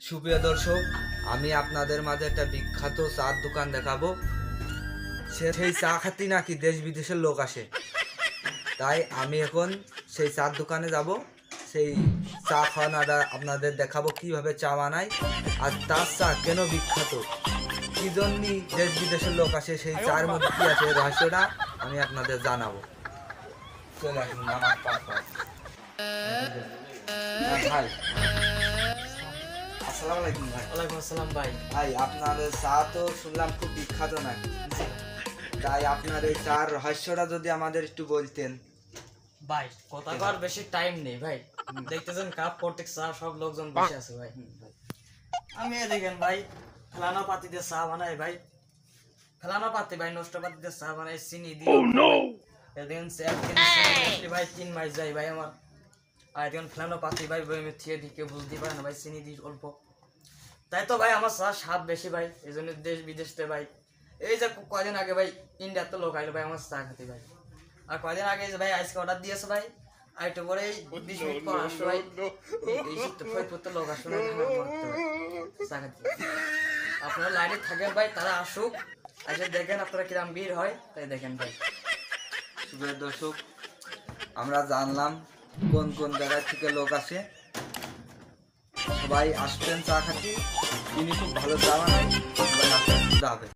সুপ্রিয় দর্শক, আমি আপনাদের মাঝে একটা বিখ্যাত চার দোকান দেখাবো। সেই চা খাতি নাকি দেশ বিদেশের লোক আসে, তাই আমি এখন সেই চার দোকানে যাব। সেই চা খাওয়ানোটা আপনাদের দেখাবো, কিভাবে চা বানায় আর তার চা কেন বিখ্যাত, কি জন্যই দেশ বিদেশের লোক আসে, সেই চায়ের মধ্যে কি আছে রহস্যটা আমি আপনাদের জানাবো। চলে আসুন আমার পাশে। ভাই, আসসালামু আলাইকুম ভাই। ওয়ালাইকুম আসসালাম ভাই। ভাই, আপনার চা তো শুনলাম খুব বিখ্যাত নাকি, তাই আপনার এই চার রহস্যটা যদি আমাদের একটু বলতেন। ভাই কথা কর, বেশি টাইম নেই ভাই। দেখতেছেন কাপ প্রত্যেক চা সব লোকজন বসে আছে ভাই। আমি দেখেন ভাই, ফেলানো পাতি দিয়ে চা বানাই ভাই। ফেলানো পাতি ভাই, নষ্ট পাতি দিয়ে চা বানাই, চিনি দিয়ে। দেখেন ভাই 3 মাস যাই ভাই আমার। আর দেখেন ফেলানো পাতি ভাই বইমে থিয়ে দিকে বুঝতে পারে না ভাই, চিনি দিই অল্প। তাই তো ভাই আমার চা স্বাদ বেশি ভাই, এই জন্য দেশ বিদেশতে ভাই। এই যে কয়দিন আগে ভাই ইন্ডিয়ার তো লোক আইলো ভাই আমার চা খেতে ভাই। আর কয়দিন আগে ভাই আজকে অর্ডার দিয়েছে ভাই, আর একটু পরে 20 মিনিট পর আসলো ভাই। এই শীতে ফরিদপুর লোক আসলো চা খেতে। আপনারা লাইনে থাকেন ভাই, তারা আসুক, এসে দেখেন আপনারা কিরম ভিড় হয়, তাই দেখেন ভাই। সুপ্রিয় দর্শক, আমরা জানলাম কোন কোন জায়গা থেকে লোক আসে। সবাই আসবেন চা খাতে, তিনি খুব ভালো চা বানায়। সবাই আসবেন, যাবে।